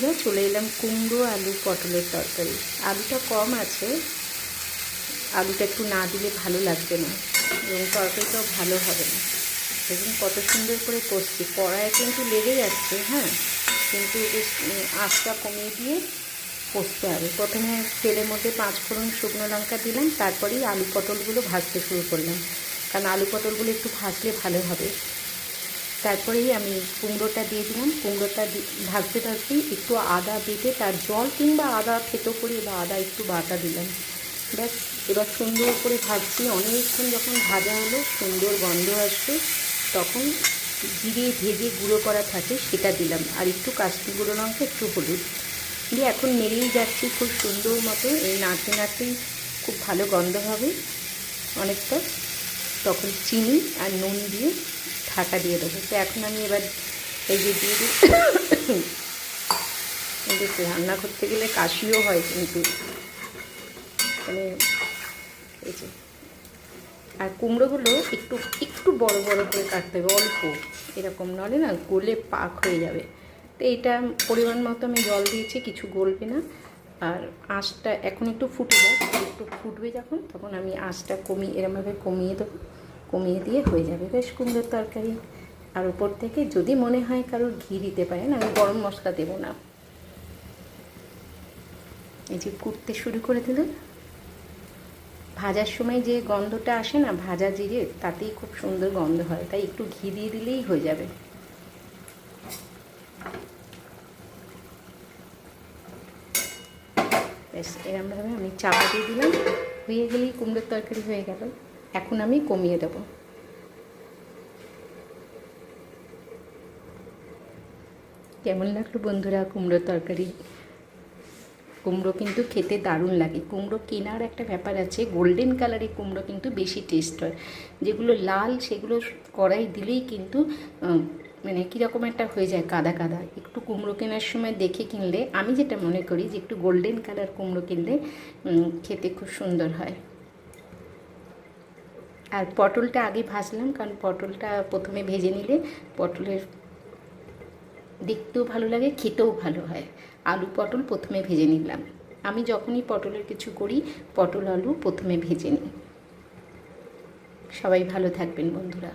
বন্ধুরা, চলে এলাম কুমড়ো আলু পটলের তরকারি। আলুটা কম আছে, আলুটা একটু না দিলে ভালো লাগবে না এবং তরকারিটাও ভালো হবে না। দেখুন কত সুন্দর করে কষছি, কড়াইয়ে কিন্তু লেগে যাচ্ছে, হ্যাঁ, কিন্তু আঁচটা কমিয়ে দিয়ে কষতে হবে। প্রথমে তেলের মধ্যে 5 ফোড়ন শুকনো লঙ্কা দিলাম, তারপরেই আলু পটলগুলো ভাজতে শুরু করলাম, কারণ আলু পটলগুলো একটু ভাজলে ভালো হবে। তারপরেই আমি কুমড়োটা দিয়ে দিলাম। কুমড়োটা ভাজতে ভাজতেই একটু আদা বেটে তার জল কিংবা আদা থেতো করে বা আদা একটু বাটা দিলাম। ব্যাস, এবার সুন্দর করে ভাজছি। অনেকক্ষণ যখন ভাজা হলো, সুন্দর গন্ধ আসবে, তখন জিরে ভেজে গুঁড়ো করা থাকে সেটা দিলাম, আর একটু কাশ্মীরি গুঁড়ো লঙ্কা, একটু হলুদ দিয়ে এখন নেড়েই যাচ্ছি খুব সুন্দর মতো। এই নাড়তে নাড়তেই খুব ভালো গন্ধ হবে অনেকটা, তখন চিনি আর নুন দিয়ে ঢাকা দিয়ে দেবো। তো এখন আমি এবার এই যে দিয়ে দিই, রান্না করতে গেলে কাশিও হয় কিন্তু, মানে এই যে। আর কুমড়োগুলো একটু একটু বড় বড় করে কাটতে হবে, অল্প, এরকম নলে না গলে পাক হয়ে যাবে। তো এইটা পরিমাণ মতো আমি জল দিয়েছি, কিছু গলবে না। আর আঁচটা এখন একটু ফুটে যায়, একটু ফুটবে যখন, তখন আমি আঁচটা এরমভাবে কমিয়ে দেবো, কমিয়ে দিয়ে হয়ে যাবে বেশ কুমড়োর তরকারি। আর উপর থেকে যদি মনে হয় কারোর ঘি দিতে পারেন, আমি গরম মশলা দেবো না। এই যে ফুটতে শুরু করে দিল, ভাজার সময় যে গন্ধটা আসে না ভাজা জিরে, তাতেই খুব সুন্দর গন্ধ হয়, তাই একটু ঘি দিয়ে দিলেই হয়ে যাবে। বেশ, এরমভাবে আমি চাপা দিয়ে দিলাম, হয়ে গেলেই কুমড়োর তরকারি হয়ে গেল। এখন আমি কমিয়ে দেবো। কেমন লাগলো বন্ধুরা কুমড়োর তরকারি? কুমড়ো কিন্তু খেতে দারুণ লাগে। কুমড়ো কেনার একটা ব্যাপার আছে, গোল্ডেন কালারে কুমড়ো কিন্তু বেশি টেস্ট হয়। যেগুলো লাল সেগুলো কড়াই দিলেই কিন্তু মানে কীরকম একটা হয়ে যায়, কাদা কাদা। একটু কুমড়ো কেনার সময় দেখে কিনলে, আমি যেটা মনে করি যে একটু গোল্ডেন কালার কুমড়ো কিনলে খেতে খুব সুন্দর হয়। আর পটলটা আগে ভাজলাম, কারণ পটলটা প্রথমে ভেজে নিলে পটলের দেখতেও ভালো লাগে, খেতেও ভালো হয়। আলু পটল প্রথমে ভেজে নিলাম। আমি যখনই পটলের কিছু করি, পটল আলু প্রথমে ভেজে নিই। সবাই ভালো থাকবেন বন্ধুরা।